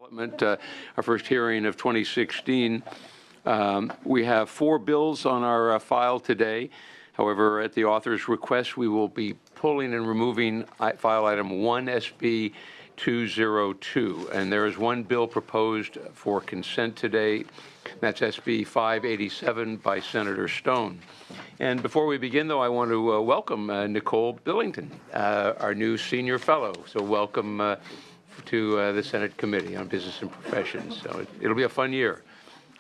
Our first hearing of 2016. We have 4 bills on our file today. However, at the author's request, we will be pulling and removing file item 1 SB 202. And there is one bill proposed for consent today. That's SB 587 by Senator Stone. And before we begin, though, I want to welcome Nicole Billington, our new senior fellow. So welcome to the Senate Committee on Business and Professions. So it'll be a fun year,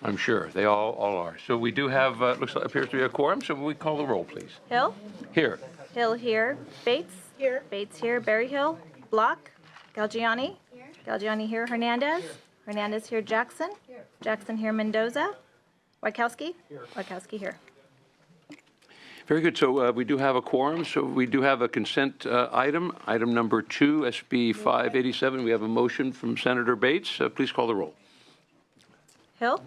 I'm sure. They all are. So we do have, appears to be a quorum, so we call the roll, please. Hill? Here. Hill here. Bates? Here. Bates here. Berryhill? Block? Galgiani? Here. Galgiani here. Hernandez? Hernandez here. Jackson? Here. Jackson here. Mendoza? Wachowski? Here. Wachowski here. Very good. So we do have a quorum. So we do have a consent item number 2, SB 587. We have a motion from Senator Bates. Please call the roll. Hill?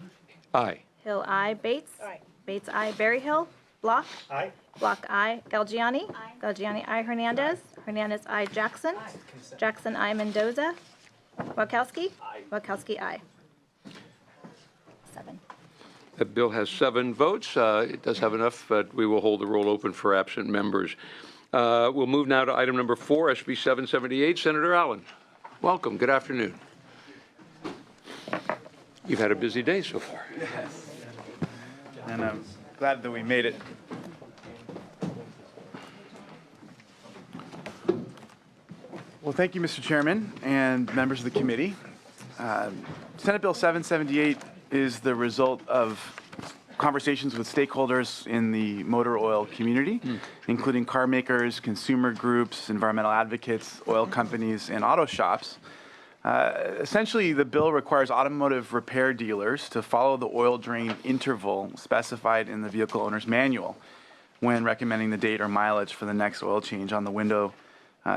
Aye. Hill, aye. Bates? Aye. Bates, aye. Berryhill? Block? Aye. Block, aye. Galgiani? Aye. Galgiani, aye. Hernandez? Hernandez, aye. Jackson? Aye. Jackson, aye. Mendoza? Wachowski? Aye. Wachowski, aye. 7. The bill has 7 votes. It does have enough, but we will hold the roll open for absent members. We'll move now to item number 4, SB 778. Senator Allen, welcome. Good afternoon. You've had a busy day so far. Yes. And I'm glad that we made it. Well, thank you, Mr. Chairman and members of the committee. Senate Bill 778 is the result of conversations with stakeholders in the motor oil community, including car makers, consumer groups, environmental advocates, oil companies, and auto shops. Essentially, the bill requires automotive repair dealers to follow the oil drain interval specified in the vehicle owner's manual when recommending the date or mileage for the next oil change on the window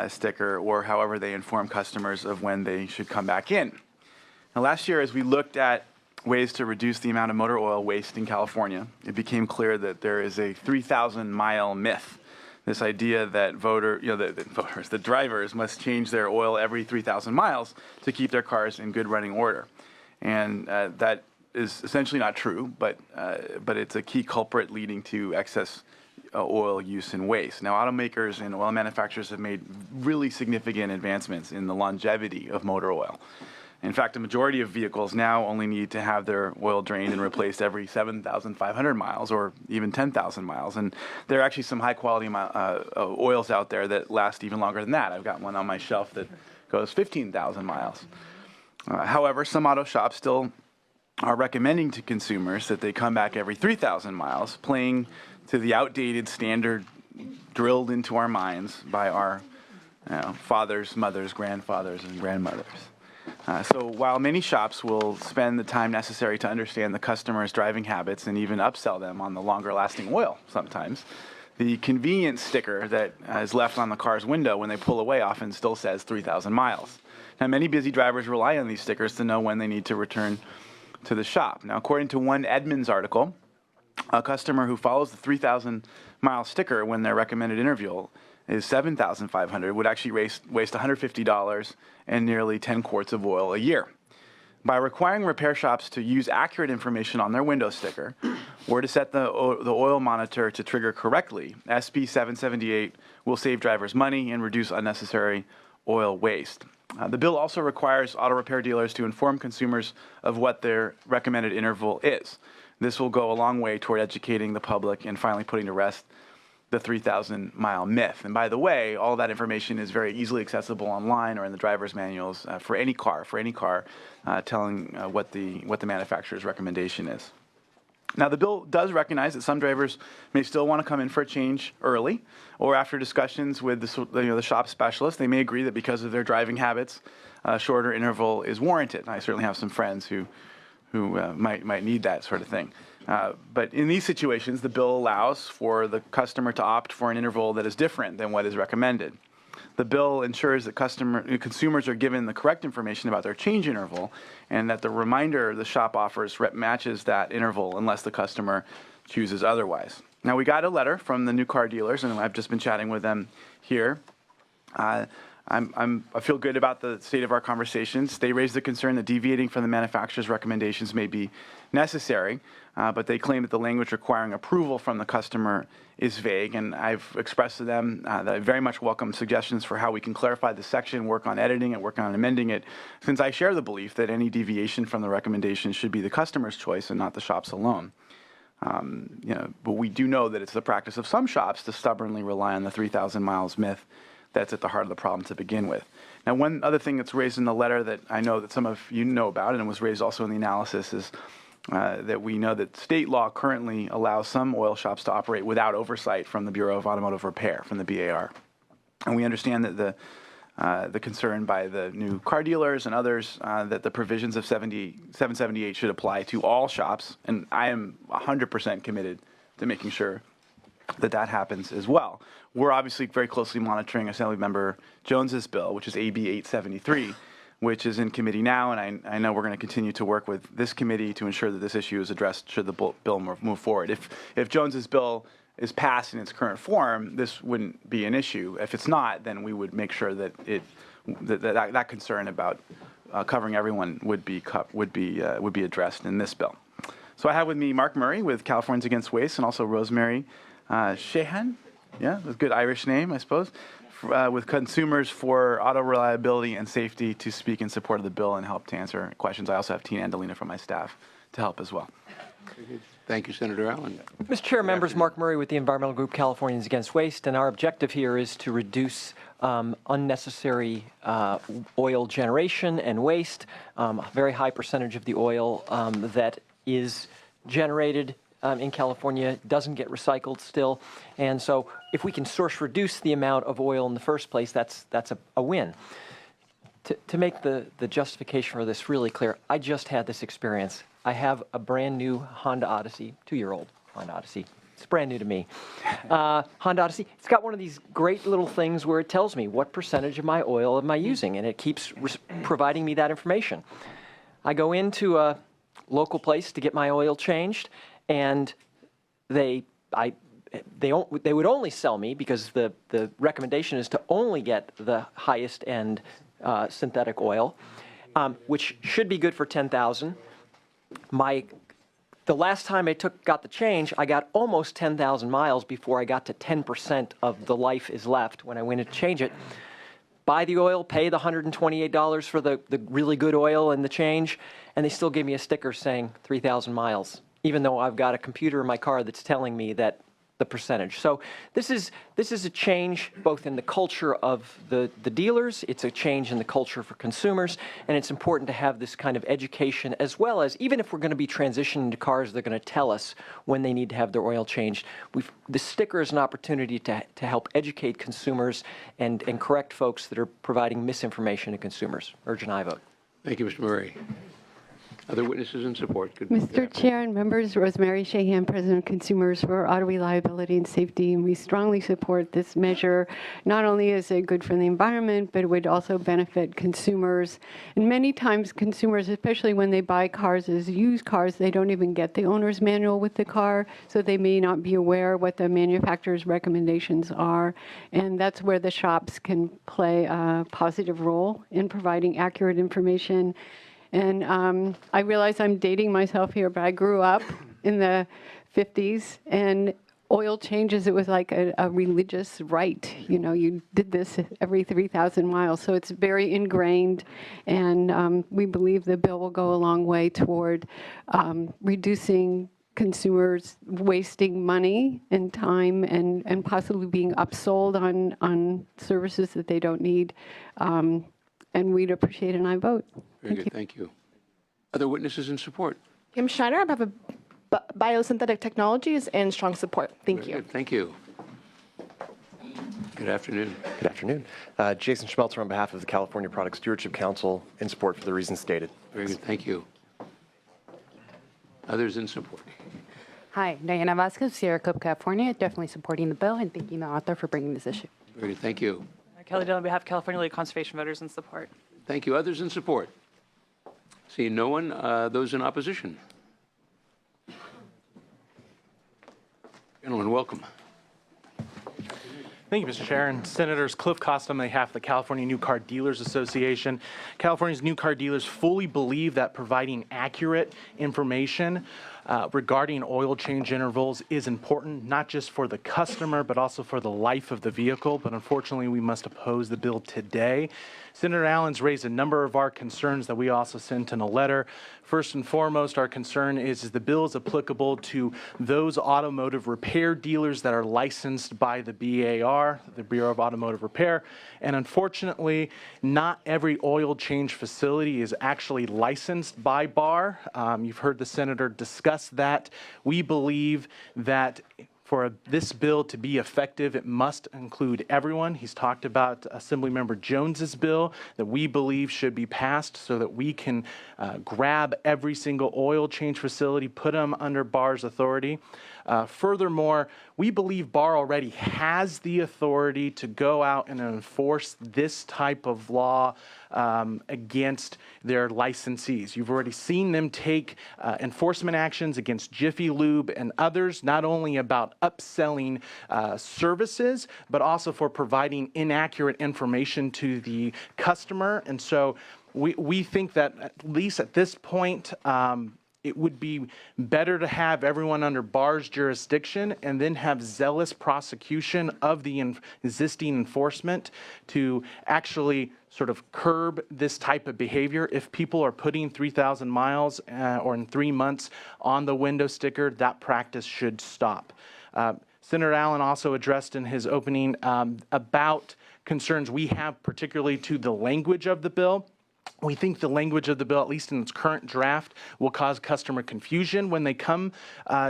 sticker, or however they inform customers of when they should come back in. Now, last year, as we looked at ways to reduce the amount of motor oil waste in California, it became clear that there is a 3,000-mile myth. This idea that the drivers must change their oil every 3,000 miles to keep their cars in good running order. And that is essentially not true, but it's a key culprit leading to excess oil use and waste. Now, automakers and oil manufacturers have made really significant advancements in the longevity of motor oil. In fact, a majority of vehicles now only need to have their oil drained and replaced every 7,500 miles or even 10,000 miles. And there are actually some high-quality oils out there that last even longer than that. I've got one on my shelf that goes 15,000 miles. However, some auto shops still are recommending to consumers that they come back every 3,000 miles, playing to the outdated standard drilled into our minds by our fathers, mothers, grandfathers, and grandmothers. So while many shops will spend the time necessary to understand the customer's driving habits and even upsell them on the longer-lasting oil sometimes, the convenience sticker that is left on the car's window when they pull away often still says 3,000 miles. Now, many busy drivers rely on these stickers to know when they need to return to the shop. Now, according to one Edmunds article, a customer who follows the 3,000-mile sticker when their recommended interval is 7,500 would actually waste $150 and nearly 10 quarts of oil a year. By requiring repair shops to use accurate information on their window sticker or to set the oil monitor to trigger correctly, SB 778 will save drivers money and reduce unnecessary oil waste. The bill also requires auto repair dealers to inform consumers of what their recommended interval is. This will go a long way toward educating the public and finally putting to rest the 3,000-mile myth. And by the way, all that information is very easily accessible online or in the driver's manuals for any car, telling what the manufacturer's recommendation is. Now, the bill does recognize that some drivers may still want to come in for a change early, or after discussions with the shop specialist, they may agree that because of their driving habits, a shorter interval is warranted. I certainly have some friends who might need that sort of thing. But in these situations, the bill allows for the customer to opt for an interval that is different than what is recommended. The bill ensures that consumers are given the correct information about their change interval and that the reminder the shop offers matches that interval unless the customer chooses otherwise. Now, we got a letter from the new car dealers, and I've just been chatting with them here. I feel good about the state of our conversations. They raised the concern that deviating from the manufacturer's recommendations may be necessary, but they claim that the language requiring approval from the customer is vague. And I've expressed to them that I very much welcome suggestions for how we can clarify the section, work on editing it, work on amending it, since I share the belief that any deviation from the recommendation should be the customer's choice and not the shop's alone. But we do know that it's the practice of some shops to stubbornly rely on the 3,000 miles myth. That's at the heart of the problem to begin with. Now, one other thing that's raised in the letter that I know that some of you know about and was raised also in the analysis is that we know that state law currently allows some oil shops to operate without oversight from the Bureau of Automotive Repair, from the BAR. And we understand that the concern by the new car dealers and others that the provisions of 778 should apply to all shops, and I am 100% committed to making sure that that happens as well. We're obviously very closely monitoring Assemblymember Jones's bill, which is AB 873, which is in committee now, and I know we're going to continue to work with this committee to ensure that this issue is addressed should the bill move forward. If Jones's bill is passed in its current form, this wouldn't be an issue. If it's not, then we would make sure that that concern about covering everyone would be addressed in this bill. So I have with me Mark Murray with Californians Against Waste, and also Rosemary Shehan, yeah, a good Irish name, I suppose, with Consumers for Auto Reliability and Safety to speak in support of the bill and help to answer questions. I also have Tina Andolina from my staff to help as well. Thank you, Senator Allen. Mr. Chair, members, Mark Murray with the Environmental Group Californians Against Waste, and our objective here is to reduce unnecessary oil generation and waste. A very high percentage of the oil that is generated in California doesn't get recycled still, and so if we can reduce the amount of oil in the first place, that's a win. To make the justification for this really clear, I just had this experience. I have a brand new Honda Odyssey, 2-year-old Honda Odyssey. It's brand new to me. Honda Odyssey, it's got one of these great little things where it tells me what percentage of my oil am I using, and it keeps providing me that information. I go into a local place to get my oil changed, and they would only sell me, because the recommendation is to only get the highest end synthetic oil, which should be good for 10,000. The last time I got the change, I got almost 10,000 miles before I got to 10% of the life is left when I went to change it. Buy the oil, pay the $128 for the really good oil and the change, and they still give me a sticker saying 3,000 miles, even though I've got a computer in my car that's telling me that the percentage. So this is a change both in the culture of the dealers, it's a change in the culture for consumers, and it's important to have this kind of education, as well as, even if we're going to be transitioning to cars, they're going to tell us when they need to have their oil changed. The sticker is an opportunity to help educate consumers and correct folks that are providing misinformation to consumers. Urge an aye vote. Thank you, Mr. Murray. Other witnesses in support? Mr. Chair and members, Rosemary Shehan, President of Consumers for Auto Reliability and Safety, and we strongly support this measure. Not only is it good for the environment, but it would also benefit consumers. And many times consumers, especially when they buy cars as used cars, they don't even get the owner's manual with the car, so they may not be aware what the manufacturer's recommendations are. And that's where the shops can play a positive role in providing accurate information. And I realize I'm dating myself here, but I grew up in the 50s, and oil changes, it was like a religious rite. You know, you did this every 3,000 miles. So it's very ingrained, and we believe the bill will go a long way toward reducing consumers wasting money and time and possibly being upsold on services that they don't need. And we'd appreciate an aye vote. Very good, thank you. Other witnesses in support? Kim Schneider, on behalf of Biosynthetic Technologies, and strong support. Thank Very you. good, thank you. Good afternoon. Good afternoon. Jason Schmelzer on behalf of the California Product Stewardship Council, in support for the reasons stated. Very good, thank you. Others in support? Hi, Diana Vasquez, Sierra Club, California, definitely supporting the bill and thanking the author for bringing this issue. Very good, thank you. Kelly Dillon on behalf of California League of Conservation Voters in support. Thank you. Others in support? Seeing no one, those in opposition? Gentlemen, welcome. Thank you, Mr. Chair. And Senators Cliff Costa on behalf of the California New Car Dealers Association. California's new car dealers fully believe that providing accurate information regarding oil change intervals is important, not just for the customer, but also for the life of the vehicle. But unfortunately, we must oppose the bill today. Senator Allen's raised a number of our concerns that we also sent in a letter. First and foremost, our concern is the bill is applicable to those automotive repair dealers that are licensed by the BAR, the Bureau of Automotive Repair. And unfortunately, not every oil change facility is actually licensed by BAR. You've heard the senator discuss that. We believe that for this bill to be effective, it must include everyone. He's talked about Assemblymember Jones's bill that we believe should be passed so that we can grab every single oil change facility, put them under BAR's authority. Furthermore, we believe BAR already has the authority to go out and enforce this type of law against their licensees. You've already seen them take enforcement actions against Jiffy Lube and others, not only about upselling services, but also for providing inaccurate information to the customer. And so we think that at least at this point, it would be better to have everyone under BAR's jurisdiction and then have zealous prosecution of the existing enforcement to actually sort of curb this type of behavior. If people are putting 3,000 miles or in 3 months on the window sticker, that practice should stop. Senator Allen also addressed in his opening about concerns we have particularly to the language of the bill. We think the language of the bill, at least in its current draft, will cause customer confusion when they come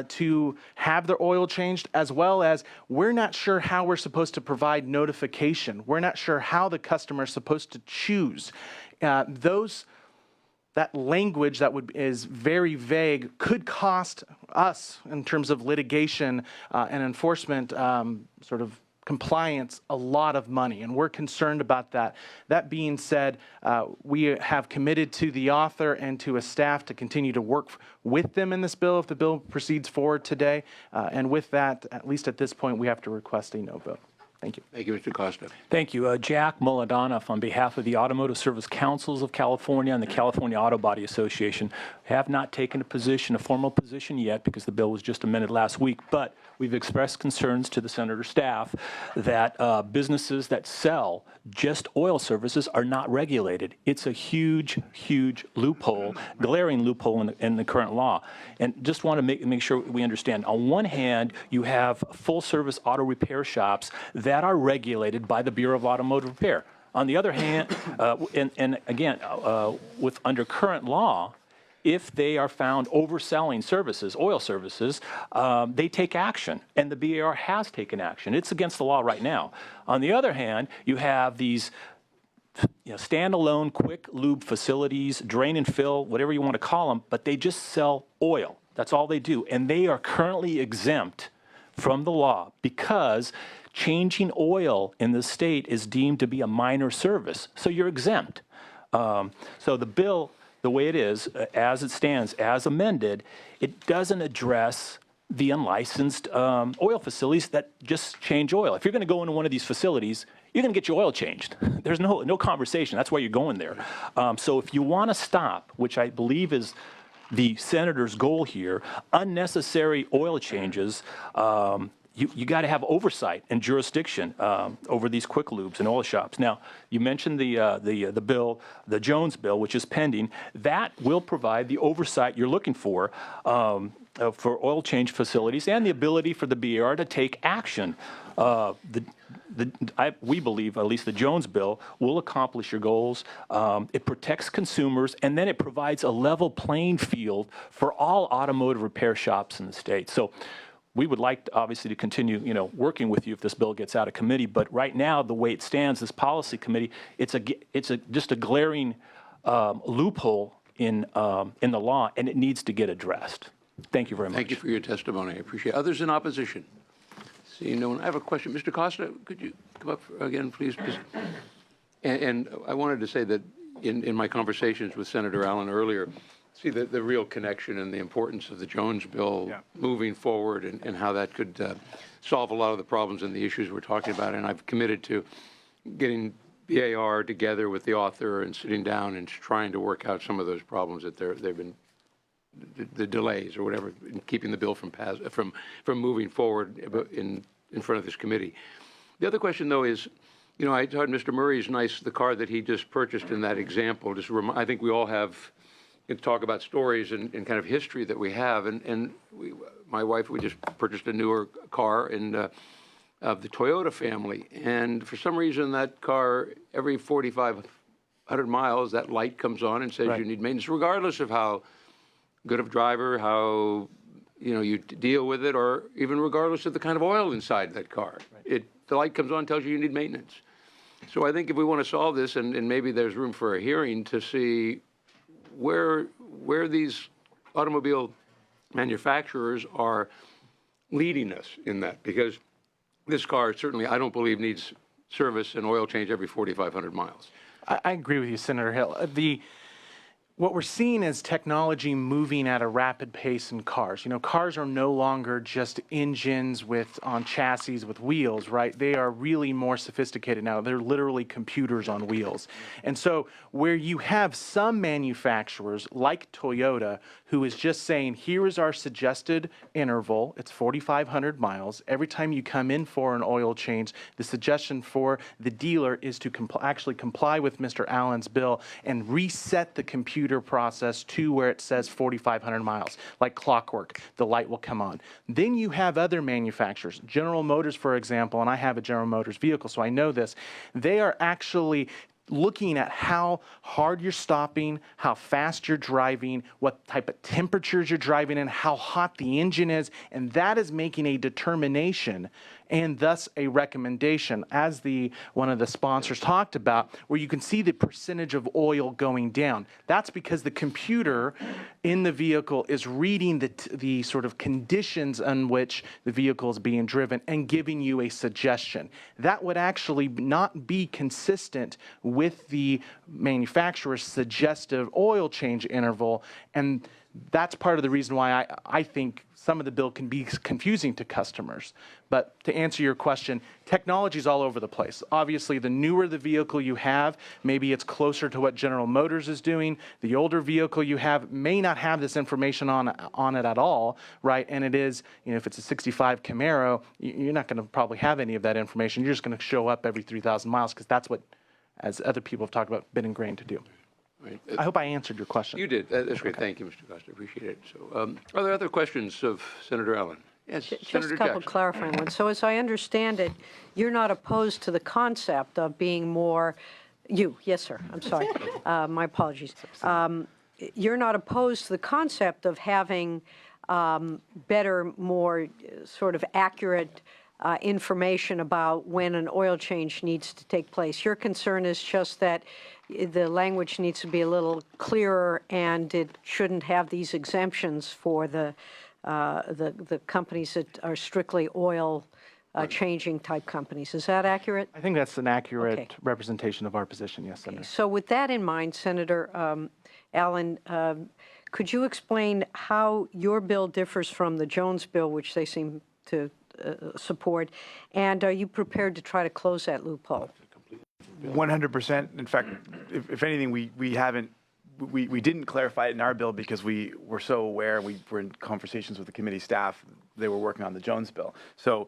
to have their oil changed, as well as we're not sure how we're supposed to provide notification. We're not sure how the customer is supposed to choose. That language that is very vague could cost us, in terms of litigation and enforcement sort of compliance, a lot of money, and we're concerned about that. That being said, we have committed to the author and to a staff to continue to work with them in this bill if the bill proceeds forward today. And with that, at least at this point, we have to request a no vote. Thank you. Thank you, Mr. Costa. Thank you. Jack Muladanoff on behalf of the Automotive Service Councils of California and the California Auto Body Association. Have not taken a formal position yet because the bill was just amended last week, but we've expressed concerns to the senator's staff that businesses that sell just oil services are not regulated. It's a huge, huge loophole, glaring loophole in the current law. And just want to make sure we understand. On one hand, you have full-service auto repair shops that are regulated by the Bureau of Automotive Repair. On the other hand, and again, under current law, if they are found overselling services, oil services, they take action, and the BAR has taken action. It's against the law right now. On the other hand, you have these standalone quick lube facilities, drain and fill, whatever you want to call them, but they just sell oil. That's all they do, and they are currently exempt from the law because changing oil in the state is deemed to be a minor service, so you're exempt. So the bill, the way it is, as it stands, as amended, it doesn't address the unlicensed oil facilities that just change oil. If you're going to go into one of these facilities, you're going to get your oil changed. There's no conversation. That's why you're going there. So if you want to stop, which I believe is the senator's goal here, unnecessary oil changes, you got to have oversight and jurisdiction over these quick lubes and oil shops. Now, you mentioned the bill, the Jones bill, which is pending. That will provide the oversight you're looking for oil change facilities and the ability for the BAR to take action. We believe, at least the Jones bill, will accomplish your goals. It protects consumers, and then it provides a level playing field for all automotive repair shops in the state. So we would like, obviously, to continue, working with you if this bill gets out of committee. But right now, the way it stands, this policy committee, it's just a glaring loophole in the law, and it needs to get addressed. Thank you very much. Thank you for your testimony. I appreciate it. Others in opposition? Seeing no one, I have a question. Mr. Costa, could you come up again, please? And I wanted to say that in my conversations with Senator Allen earlier, see the real connection and the importance of the Jones bill moving forward and how that could solve a lot of the problems and the issues we're talking about. And I've committed to getting BAR together with the author and sitting down and trying to work out some of those problems that they've been, the delays or whatever, in keeping the bill from moving forward in front of this committee. The other question, though, is, you know, I thought Mr. Murray's nice, the car that he just purchased in that example. I think we all have, you talk about stories and kind of history that we have. And my wife, we just purchased a newer car of the Toyota family. And for some reason, that car, every 4,500 miles, that light comes on and says you need maintenance, regardless of how good of a driver, how, you know, you deal with it, or even regardless of the kind of oil inside that car. The light comes on, tells you need maintenance. So I think if we want to solve this, and maybe there's room for a hearing to see where these automobile manufacturers are leading us in that, because this car certainly, I don't believe, needs service and oil change every 4,500 miles. I agree with you, Senator Hill. What we're seeing is technology moving at a rapid pace in cars. You know, cars are no longer just engines on chassis with wheels, right? They are really more sophisticated now. They're literally computers on wheels. And so where you have some manufacturers like Toyota who is just saying, here is our suggested interval, it's 4,500 miles. Every time you come in for an oil change, the suggestion for the dealer is to actually comply with Mr. Allen's bill and reset the computer process to where it says 4,500 miles. Like clockwork, the light will come on. Then you have other manufacturers. General Motors, for example, and I have a General Motors vehicle, so I know this. They are actually looking at how hard you're stopping, how fast you're driving, what type of temperatures you're driving in, how hot the engine is, and that is making a determination and thus a recommendation, as one of the sponsors talked about, where you can see the percentage of oil going down. That's because the computer in the vehicle is reading the sort of conditions on which the vehicle is being driven and giving you a suggestion. That would actually not be consistent with the manufacturer's suggestive oil change interval, and that's part of the reason why I think some of the bill can be confusing to customers. But to answer your question, technology is all over the place. Obviously, the newer the vehicle you have, maybe it's closer to what General Motors is doing. The older vehicle you have may not have this information on it at all, right? And it is, you know, if it's a 65 Camaro, you're not going to probably have any of that information. You're just going to show up every 3,000 miles because that's what, as other people have talked about, been ingrained to do. Right. I hope I answered your question. You did. That's great. Thank you, Mr. Costa. Appreciate it. So, are there other questions of Senator Allen? Yes, Just Senator a couple Jackson. clarifying ones. So as I understand it, you're not opposed to the concept of being more, yes, sir, I'm sorry. My apologies. You're not opposed to the concept of having better, more sort of accurate information about when an oil change needs to take place. Your concern is just that the language needs to be a little clearer, and it shouldn't have these exemptions for the companies that are strictly oil changing type companies. Is that accurate? I think that's an accurate representation of our position, yes, Senator. So with that in mind, Senator Allen, could you explain how your bill differs from the Jones bill, which they seem to support, and are you prepared to try to close that loophole? 100%. In fact, if anything, we didn't clarify it in our bill because we were so aware. We were in conversations with the committee staff. They were working on the Jones bill. So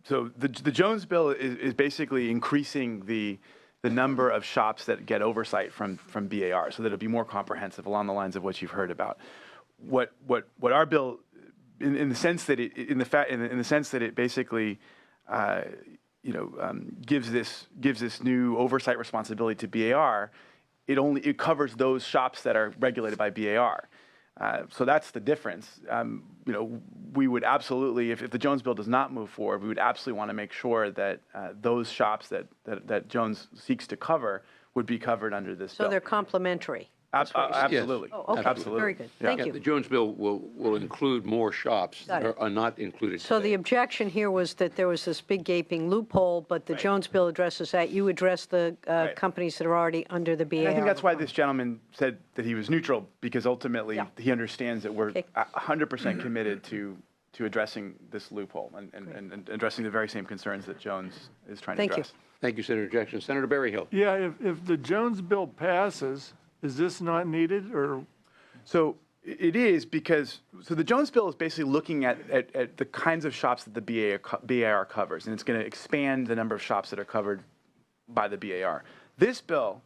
the Jones bill is basically increasing the number of shops that get oversight from BAR, so that it'll be more comprehensive along the lines of what you've heard about. What our bill, in the sense that it basically gives this new oversight responsibility to BAR, it covers those shops that are regulated by BAR. So that's the difference. We would absolutely, if the Jones bill does not move forward, we would absolutely want to make sure that those shops that Jones seeks to cover would be covered under this bill. So they're complementary. Absolutely. Oh, okay. Absolutely. Very good. Yeah. Thank Yeah, you. the Jones bill will include more shops Got that it. are not included So the today. objection here was that there was this big gaping loophole, but the Jones bill addresses that. You address the companies that are already under the BAR. And I think that's why this gentleman said that he was neutral, because ultimately Yeah. he understands that we're Okay. 100% committed to addressing this loophole and addressing the very same concerns that Jones is trying to Thank you. address. Thank you, Senator Jackson. Senator Berryhill. Yeah, if the Jones bill passes, is this not needed, or? So it is because, so the Jones bill is basically looking at the kinds of shops that the BAR covers, and it's going to expand the number of shops that are covered by the BAR. This bill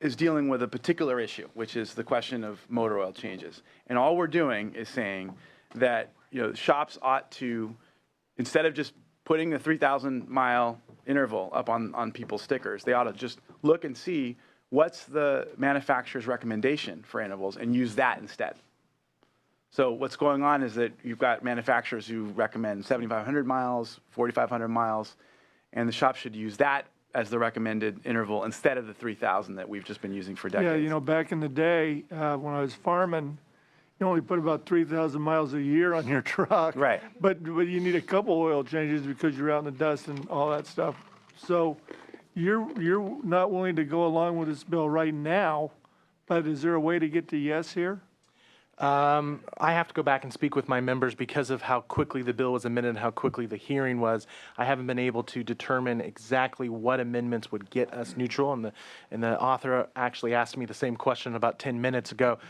is dealing with a particular issue, which is the question of motor oil changes. And all we're doing is saying that, shops ought to, instead of just putting the 3,000-mile interval up on people's stickers, they ought to just look and see what's the manufacturer's recommendation for intervals and use that instead. So what's going on is that you've got manufacturers who recommend 7,500 miles, 4,500 miles, and the shop should use that as the recommended interval instead of the 3,000 that we've just been using for decades. Yeah, back in the day, when I was farming, you only put about 3,000 miles a year on your truck. Right. But you need a couple oil changes because you're out in the dust and all that stuff. So you're not willing to go along with this bill right now, but is there a way to get to yes here? I have to go back and speak with my members because of how quickly the bill was amended and how quickly the hearing was. I haven't been able to determine exactly what amendments would get us neutral, and the author actually asked me the same question about 10 minutes ago.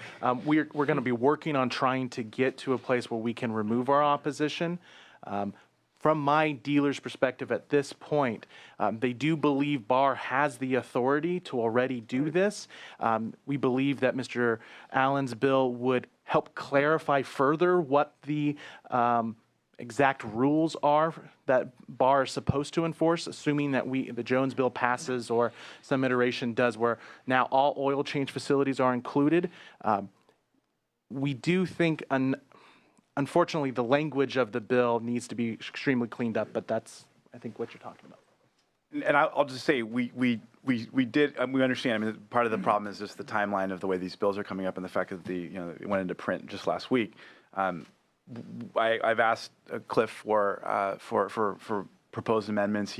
We're going to be working on trying to get to a place where we can remove our opposition. From my dealer's perspective at this point, they do believe BAR has the authority to already do this. We believe that Mr. Allen's bill would help clarify further what the exact rules are that BAR is supposed to enforce, assuming that the Jones bill passes or some iteration does where now all oil change facilities are included. We do think unfortunately, the language of the bill needs to be extremely cleaned up, but that's, I think, what you're talking about. And I'll just say, we understand. I mean, part of the problem is just the timeline of the way these bills are coming up and the fact that it went into print just last week. I've asked Cliff for proposed amendments.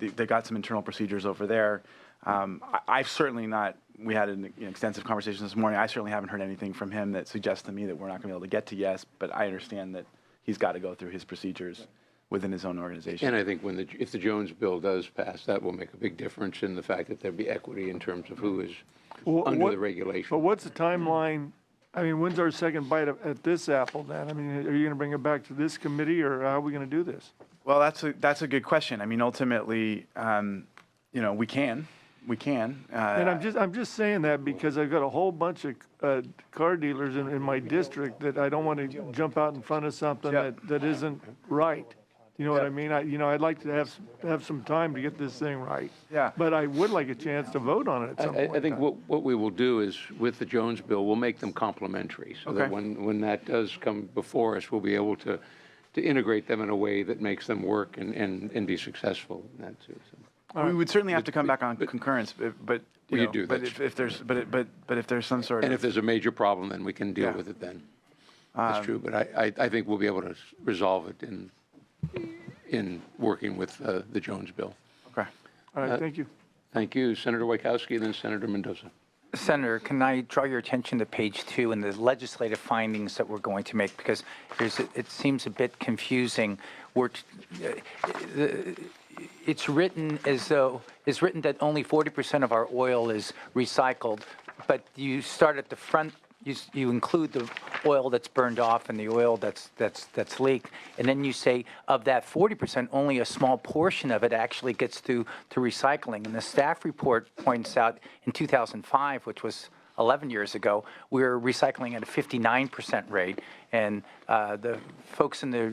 They got some internal procedures over there. I've certainly not. We had an extensive conversation this morning. I certainly haven't heard anything from him that suggests to me that we're not going to be able to get to yes, but I understand that he's got to go through his procedures within his own organization. And I think if the Jones bill does pass, that will make a big difference in the fact that there'll be equity in terms of who is under the regulation. But what's the timeline? I mean, when's our second bite at this apple then? I mean, are you going to bring it back to this committee, or how are we going to do this? Well, that's a good question. I mean, ultimately, we can. And I'm just saying that because I've got a whole bunch of car dealers in my district that I don't want to jump out in front of something that isn't right. You know what I mean? I'd like to have some time to get this thing right. Yeah. But I would like a chance to vote on it at some point. I think what we will do is, with the Jones bill, we'll make them complementary, so that when that does come before us, we'll be able to integrate them in a way that makes them work and be successful in that too. So. We would certainly have to come back on concurrence, but You do, But that's if there's some sort of. And if there's a major problem, then we can deal with it then. That's true, but I think we'll be able to resolve it in working with the Jones bill. Okay. All right, thank you. Thank you, Senator Wachowski, then Senator Mendoza. Senator, can I draw your attention to page 2 and the legislative findings that we're going to make, because it seems a bit confusing. It's written that only 40% of our oil is recycled, but you start at the front. You include the oil that's burned off and the oil that's leaked, and then you say of that 40%, only a small portion of it actually gets to recycling. And the staff report points out in 2005, which was 11 years ago, we were recycling at a 59% rate, and the folks in the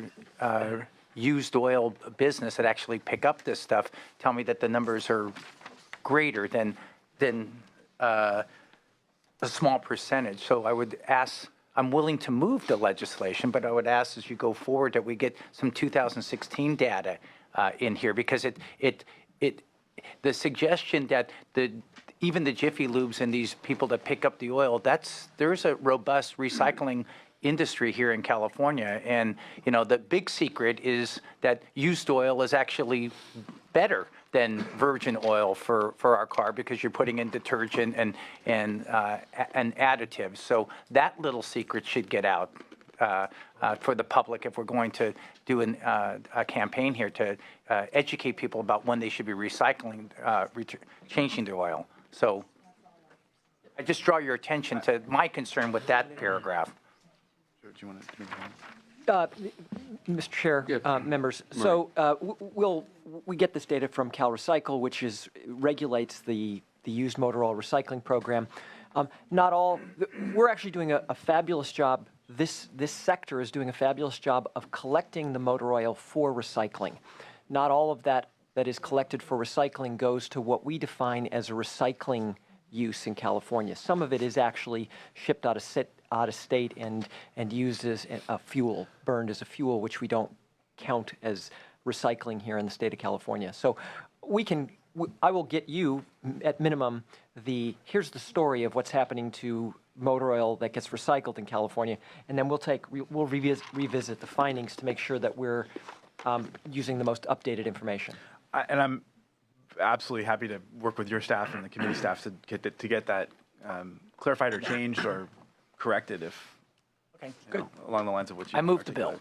used oil business that actually pick up this stuff tell me that the numbers are greater than a small percentage. So I would ask, I'm willing to move the legislation, but I would ask as you go forward that we get some 2016 data in here, because the suggestion that even the Jiffy Lubes and these people that pick up the oil, there's a robust recycling industry here in California. And, the big secret is that used oil is actually better than virgin oil for our car because you're putting in detergent and additives. So that little secret should get out for the public if we're going to do a campaign here to educate people about when they should be recycling, changing their oil. So I just draw your attention to my concern with that paragraph. Do you want to make a comment? Mr. Chair, members, so we get this data from CalRecycle, which regulates the used motor oil recycling program. We're actually doing a fabulous job. This sector is doing a fabulous job of collecting the motor oil for recycling. Not all of that is collected for recycling goes to what we define as a recycling use in California. Some of it is actually shipped out of state and used as a fuel, burned as a fuel, which we don't count as recycling here in the state of California. So I will get you, at minimum, here's the story of what's happening to motor oil that gets recycled in California, and then we'll revisit the findings to make sure that we're using the most updated information. And I'm absolutely happy to work with your staff and the committee staff to get that clarified or changed or corrected if, good. Along the lines of what you. I move the bill.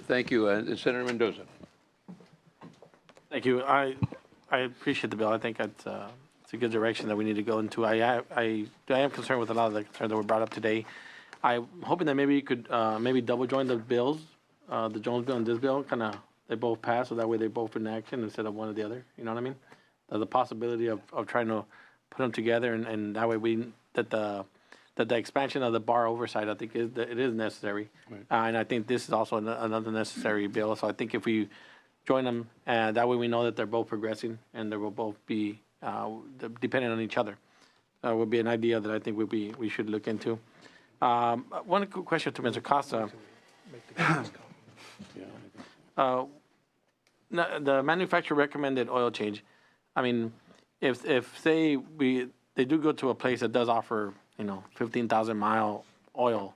Thank you. Senator Mendoza. Thank you. I appreciate the bill. I think it's a good direction that we need to go into. I am concerned with a lot of the concerns that were brought up today. I'm hoping that maybe you could maybe double join the bills, the Jones bill and this bill, they both pass, so that way they both in action instead of one or the other. You know what I mean? The possibility of trying to put them together, and that way that the expansion of the bar oversight, I think it is necessary. Right. And I think this is also another necessary bill. So I think if we join them, and that way we know that they're both progressing and they will both be dependent on each other. Would be an idea that I think we should look into. One quick question to Mr. Costa. The manufacturer recommended oil change. I mean, if say they do go to a place that does offer 15,000-mile oil,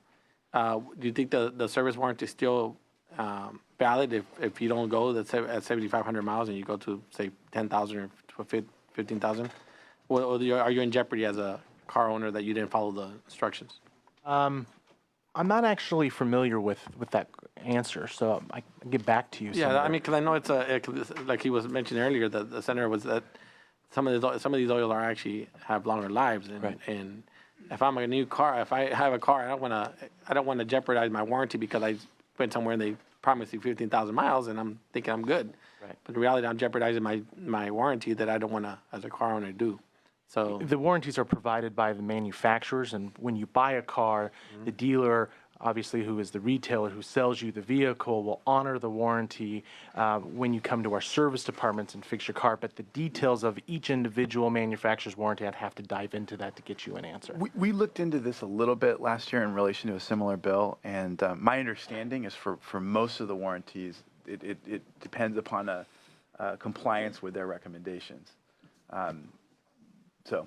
do you think the service warranty is still valid if you don't go at 7,500 miles and you go to say 10,000 or 15,000? Or are you in jeopardy as a car owner that you didn't follow the instructions? I'm not actually familiar with that answer, so I can get back to you. Yeah, I mean, because I know it's like he was mentioning earlier, that the senator was that some of these oils have longer lives, and if I'm a new car, if I have a car, I don't want to jeopardize my warranty because I went somewhere and they promised you 15,000 miles, and I'm thinking I'm good. Right. But in reality, I'm jeopardizing my warranty that I don't want to, as a car owner, do. So the warranties are provided by the manufacturers, and when you buy a car, the dealer, obviously who is the retailer who sells you the vehicle, will honor the warranty when you come to our service departments and fix your car. But the details of each individual manufacturer's warranty, I'd have to dive into that to get you an answer. We looked into this a little bit last year in relation to a similar bill, and my understanding is for most of the warranties, it depends upon a compliance with their recommendations. So,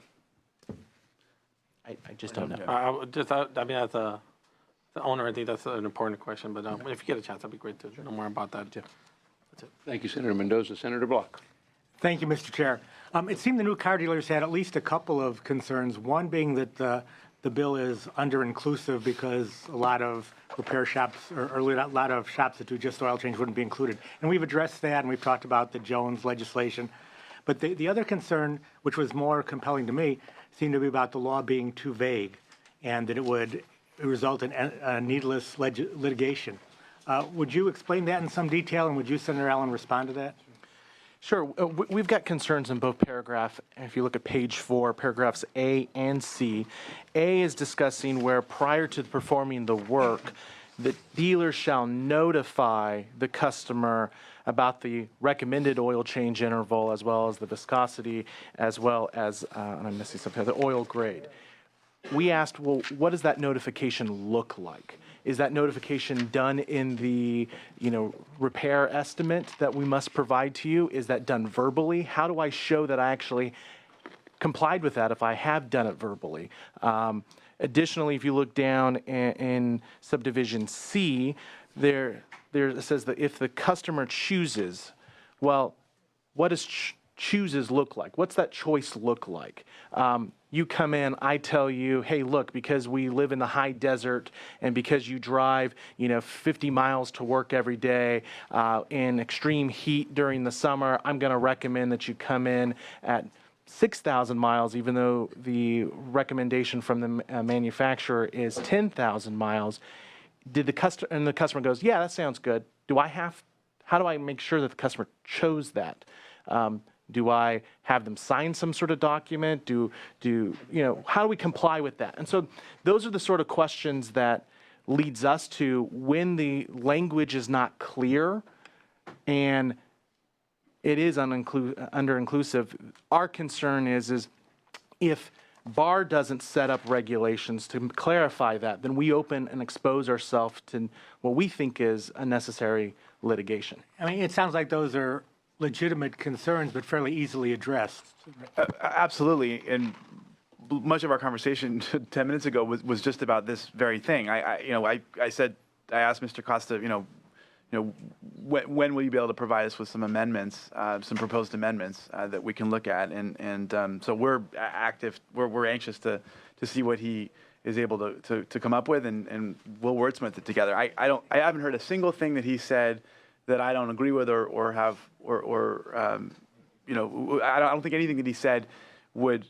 I just don't know. I mean, as the owner, I think that's an important question. But if you get a chance, that'd be great to know more about that. That's it. Thank you, Senator Mendoza. Senator Block. Thank you, Mr. Chair. It seemed the new car dealers had at least a couple of concerns. One being that the bill is under-inclusive because a lot of repair shops or a lot of shops that do just oil change wouldn't be included. And we've addressed that, and we've talked about the Jones legislation. But the other concern, which was more compelling to me, seemed to be about the law being too vague and that it would result in needless litigation. Would you explain that in some detail, and would you, Senator Allen, respond to that? Sure. We've got concerns in both paragraphs. If you look at page 4, paragraphs A and C, A is discussing where prior to performing the work, the dealer shall notify the customer about the recommended oil change interval, as well as the viscosity, as well as, and I'm missing something, the oil grade. We asked, well, what does that notification look like? Is that notification done in the, repair estimate that we must provide to you? Is that done verbally? How do I show that I actually complied with that if I have done it verbally. Additionally, if you look down in subdivision C, there it says that if the customer chooses, well, what does chooses look like? What's that choice look like? You come in, I tell you, hey, look, because we live in the high desert and because you drive, 50 miles to work every day in extreme heat during the summer, I'm going to recommend that you come in at 6,000 miles, even though the recommendation from the manufacturer is 10,000 miles. Did the customer, and the customer goes, yeah, that sounds good. How do I make sure that the customer chose that? Do I have them sign some sort of document? How do we comply with that? And so those are the sort of questions that leads us to when the language is not clear and it is under-inclusive. Our concern is if BAR doesn't set up regulations to clarify that, then we open and expose ourselves to what we think is unnecessary litigation. I mean, it sounds like those are legitimate concerns, but fairly easily addressed. Absolutely. And much of our conversation 10 minutes ago was just about this very thing. I asked Mr. Costa, when will you be able to provide us with some amendments, some proposed amendments that we can look at? And so we're active. We're anxious to see what he is able to come up with, and we'll wordsmith it together. I haven't heard a single thing that he said that I don't agree with I don't think anything that he said would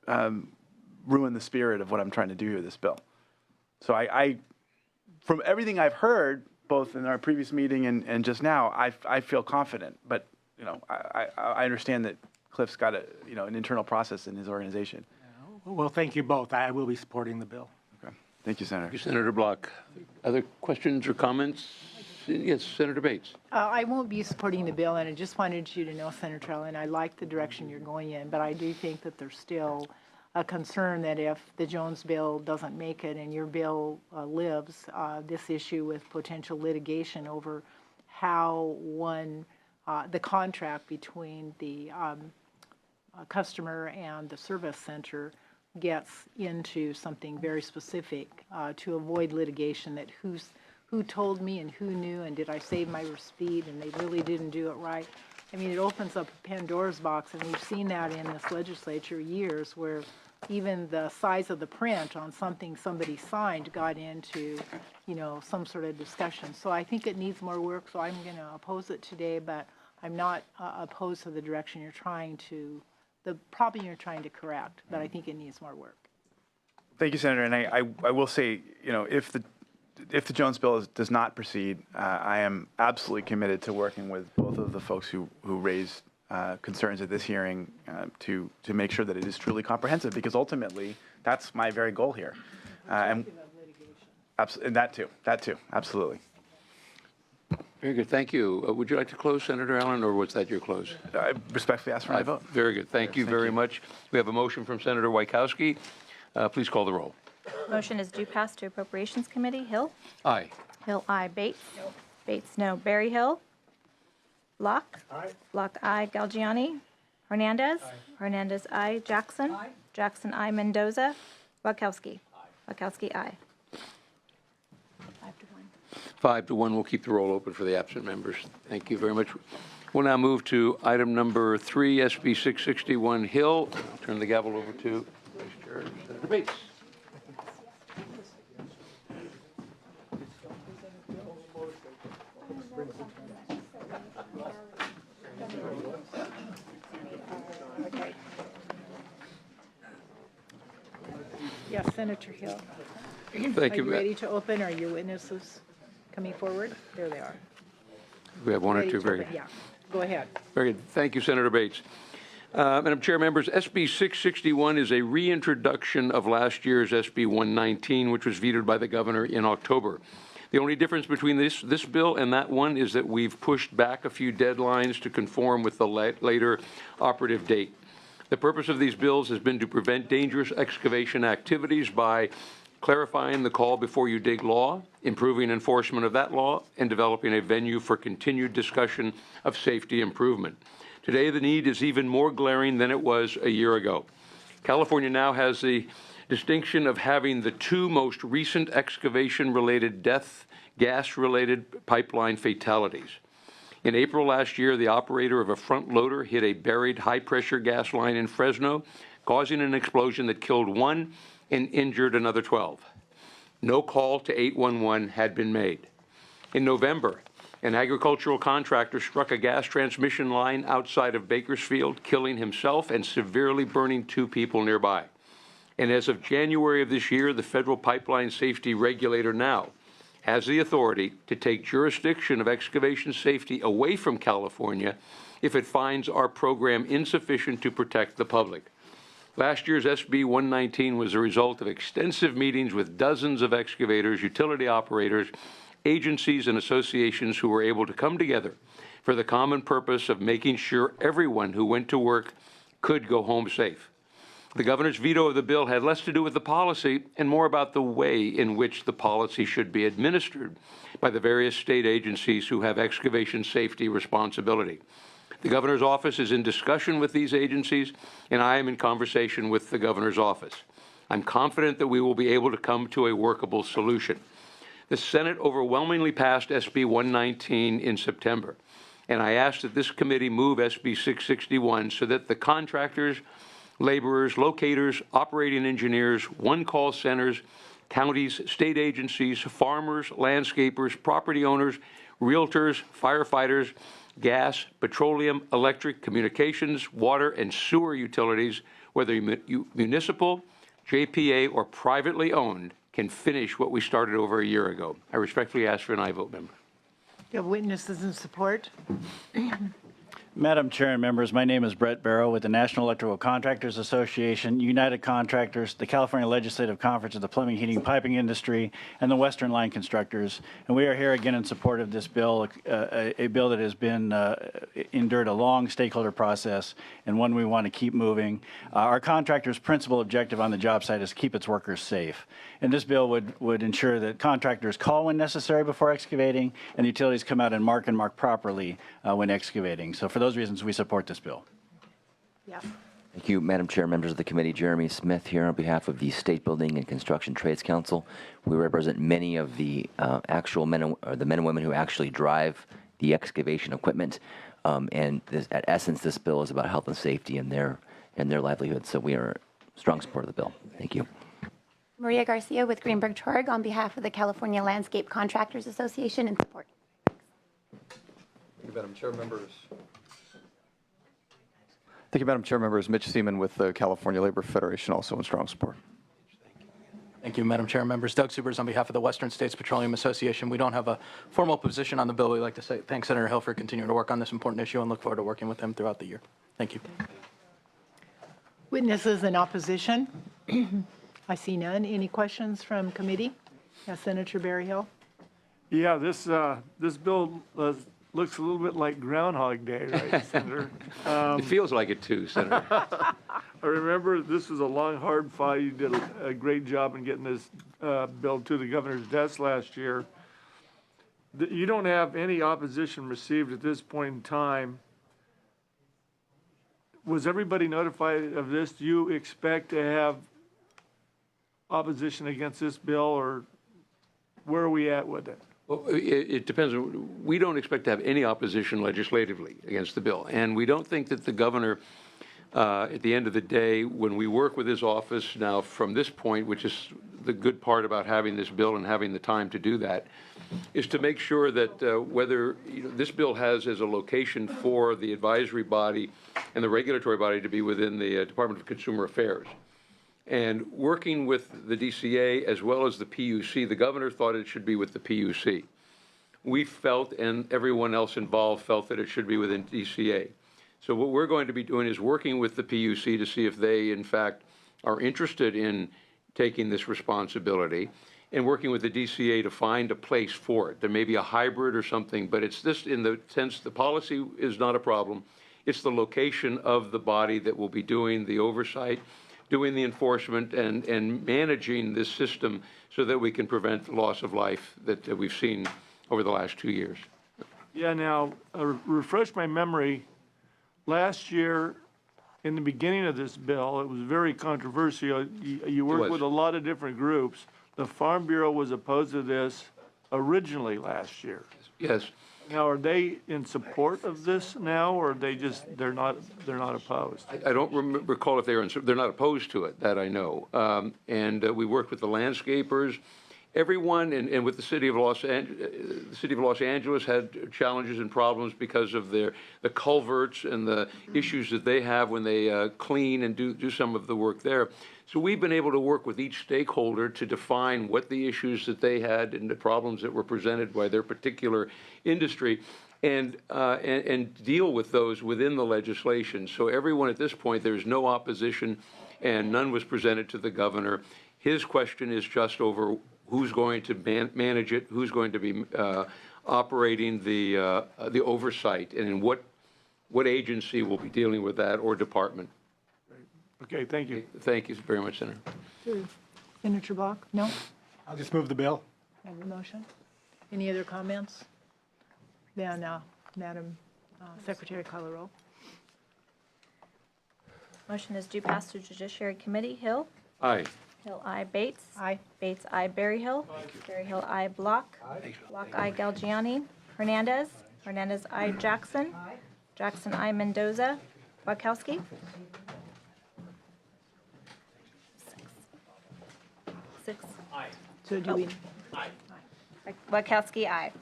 ruin the spirit of what I'm trying to do here with this bill. So I from everything I've heard, both in our previous meeting and just now, I feel confident. But I understand that Cliff's got an internal process in his organization. Well, thank you both. I will be supporting the bill. Okay. Thank you, Senator. Thank you, Senator Block. Other questions or comments? Yes, Senator Bates. I won't be supporting the bill, and I just wanted you to know, Senator Allen, I like the direction you're going in, but I do think that there's still a concern that if the Jones bill doesn't make it and your bill lives, this issue with potential litigation over how the contract between the customer and the service center gets into something very specific to avoid litigation, that who told me and who knew, and did I save my speed and they really didn't do it right. I mean, it opens up a Pandora's box, and we've seen that in this legislature years where even the size of the print on something somebody signed got into, some sort of discussion. So I think it needs more work, so I'm going to oppose it today, but I'm not opposed to the direction you're trying to, the problem you're trying to correct, but I think it needs more work. Thank you, Senator. And I will say, if the Jones bill does not proceed, I am absolutely committed to working with both of the folks who raised concerns at this hearing to make sure that it is truly comprehensive, because ultimately that's my very goal here. And that too, absolutely. Very good, thank you. Would you like to close, Senator Allen, or was that your close? I respectfully ask for my vote. Very good, thank you very much. We have a motion from Senator Wachowski. Please call the roll. Motion is due pass to Appropriations Committee. Hill? Aye. Hill, aye. Bates? No. Bates, no. Berryhill? Block? Aye. Block, aye. Galgiani? Hernandez? Aye. Hernandez, aye. Jackson? Aye. Jackson, aye. Mendoza? Wachowski? Aye. Wachowski, aye. 5 to 1. We'll keep the roll open for the absent members. Thank you very much. We'll now move to item number 3, SB 661 Hill. I'll turn the gavel over to Vice Chair Senator Bates. Yes, Senator Hill. Thank you. Are you ready to open? Are your witnesses coming forward? There they are. We have one or Ready two. to Very open. good. Yeah, go ahead. Very good. Thank you, Senator Bates. Madam Chair, members, SB 661 is a reintroduction of last year's SB 119, which was vetoed by the governor in October. The only difference between this bill and that one is that we've pushed back a few deadlines to conform with the later operative date. The purpose of these bills has been to prevent dangerous excavation activities by clarifying the call before you dig law, improving enforcement of that law, and developing a venue for continued discussion of safety improvement. Today, the need is even more glaring than it was a year ago. California now has the distinction of having the two most recent excavation-related gas-related pipeline fatalities. In April last year, the operator of a front loader hit a buried high-pressure gas line in Fresno, causing an explosion that killed 1 and injured another 12. No call to 811 had been made. In November, an agricultural contractor struck a gas transmission line outside of Bakersfield, killing himself and severely burning 2 people nearby. And as of January of this year, the federal pipeline safety regulator now has the authority to take jurisdiction of excavation safety away from California if it finds our program insufficient to protect the public. Last year's SB 119 was a result of extensive meetings with dozens of excavators, utility operators, agencies, and associations who were able to come together for the common purpose of making sure everyone who went to work could go home safe. The governor's veto of the bill had less to do with the policy and more about the way in which the policy should be administered by the various state agencies who have excavation safety responsibility. The governor's office is in discussion with these agencies, and I am in conversation with the governor's office. I'm confident that we will be able to come to a workable solution. The Senate overwhelmingly passed SB 119 in September, and I asked that this committee move SB 661 so that the contractors, laborers, locators, operating engineers, one-call centers, counties, state agencies, farmers, landscapers, property owners, realtors, firefighters, gas, petroleum, electric, communications, water, and sewer utilities, whether municipal, JPA, or privately owned, can finish what we started over a year ago. I respectfully ask for an aye vote, member. You have witnesses in support? Madam Chair and members, my name is Brett Barrow with the National Electrical Contractors Association, United Contractors, the California Legislative Conference of the Plumbing, Heating, and Piping Industry, and the Western Line Constructors. And we are here again in support of this bill, a bill that has been endured a long stakeholder process and one we want to keep moving. Our contractor's principal objective on the job site is to keep its workers safe. And this bill would ensure that contractors call when necessary before excavating, and utilities come out and mark properly when excavating. So for those reasons, we support this bill. Yeah. Thank you, Madam Chair, members of the committee. Jeremy Smith here on behalf of the State Building and Construction Trades Council. We represent many of the actual men and women who actually drive the excavation equipment. And at essence, this bill is about health and safety and their livelihood. So we are strong support of the bill. Thank you. Maria Garcia with Greenberg Trorg on behalf of the California Landscape Contractors Association in support. Thank you, Madam Chair, members. Thank you, Madam Chair. Members, Mitch Seaman with the California Labor Federation, also in strong support. Thank you, Madam Chair. Members, Doug Subers on behalf of the Western States Petroleum Association. We don't have a formal position on the bill. We'd like to say thanks, Senator Hill, for continuing to work on this important issue and look forward to working with him throughout the year. Thank you. Witnesses in opposition? I see none. Any questions from committee? Senator Berryhill. Yeah, this bill looks a little bit like Groundhog Day, right, Senator? It feels like it too, Senator. I remember this was a long, hard fight. You did a great job in getting this bill to the governor's desk last year. You don't have any opposition received at this point in time. Was everybody notified of this? Do you expect to have opposition against this bill, or where are we at with it? Well, it depends. We don't expect to have any opposition legislatively against the bill. And we don't think that the governor, at the end of the day, when we work with his office now from this point, which is the good part about having this bill and having the time to do that, is to make sure that whether this bill has as a location for the advisory body and the regulatory body to be within the Department of Consumer Affairs. And working with the DCA as well as the PUC, the governor thought it should be with the PUC. We felt, and everyone else involved felt, that it should be within DCA. So what we're going to be doing is working with the PUC to see if they, in fact, are interested in taking this responsibility, and working with the DCA to find a place for it. There may be a hybrid or something, but it's this in the sense the policy is not a problem. It's the location of the body that will be doing the oversight, doing the enforcement, and managing this system so that we can prevent loss of life that we've seen over the last 2 years. Yeah, now, refresh my memory. last year, in the beginning of this bill, it was very controversial. You worked with a lot of different groups. The Farm Bureau was opposed to this originally last year. Yes. Now, are they in support of this now, or are they just, they're not opposed? I don't recall if they're not opposed to it, that I know. And we worked with the landscapers. Everyone, and with the city of Los Angeles had challenges and problems because of the culverts and the issues that they have when they clean and do some of the work there. So we've been able to work with each stakeholder to define what the issues that they had and the problems that were presented by their particular industry, and deal with those within the legislation. So everyone at this point, there's no opposition, and none was presented to the governor. His question is just over who's going to manage it, who's going to be operating the oversight, and in what agency will be dealing with that or department. Okay, thank you. Thank you very much, Senator. Senator Block? No? I'll just move the bill. Have a motion? Any other comments? Then, Madam Secretary, call the roll. Motion is due pass to Judiciary Committee. Hill? Aye. Hill, aye. Bates? Aye. Bates, aye. Berryhill? Berryhill, aye. Block? Block, aye. Galgiani? Hernandez? Hernandez, aye. Jackson? Jackson, aye. Mendoza? Wachowski? Six. Aye. So do we, Aye. Wachowski, aye.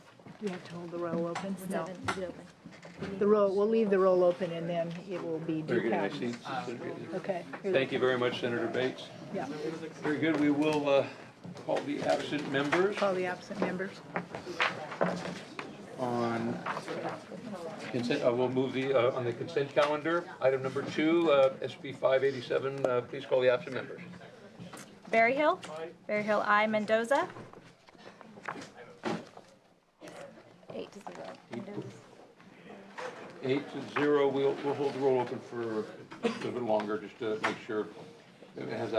do we have to hold the roll open? No. Seven. Leave it open. The roll, we'll leave the roll open and then it will be Very due good. I pass. see. Okay. Thank you very much, Senator Bates. Yeah. Very good. We will call the absent members Call the absent members. on consent. We'll move on the consent calendar. Item number 2, SB 587. Please call the absent members. Berryhill? Berryhill, aye. Mendoza? 8-0. Mendoza. 8-0. We'll hold the roll open for a little bit longer just to make sure. It has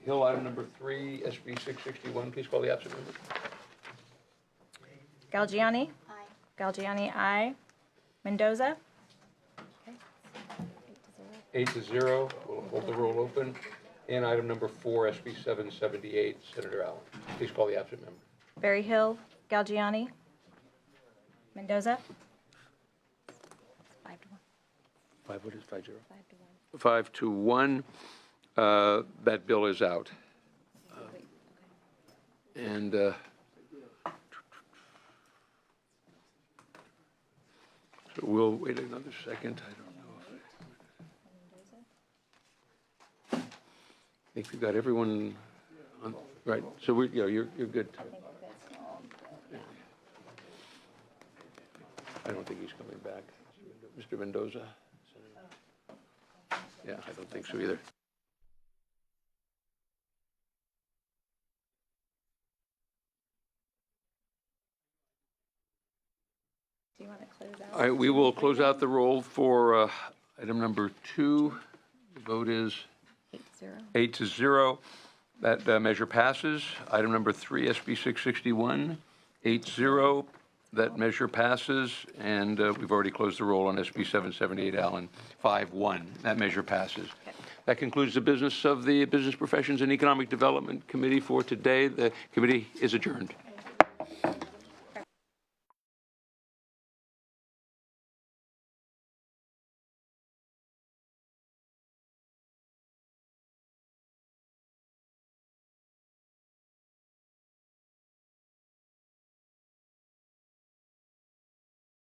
Hill, item number 3, SB 661. Please call the absent members. Galgiani? Aye. Galgiani, aye. Mendoza? 8-0. We'll hold the roll open. And item number 4, SB 778, Senator Allen. Please call the absent member. Berryhill? Galgiani? Mendoza? 5-1. 5, what is 5-0? 5-1. That bill is out. And so we'll wait another second. I don't know if I think we've got everyone on, right. So you're good. I don't think he's coming back. Mr. Mendoza? Yeah, I don't think so either. Do you want to close out? All right, we will close out the roll for item number 2. The vote is 8-0. That measure passes. Item number 3, SB 661, 8-0. That measure passes. And we've already closed the roll on SB 778, Allen, 5-1. That measure passes. That concludes the business of the Business Professions and Economic Development Committee for today. The committee is adjourned.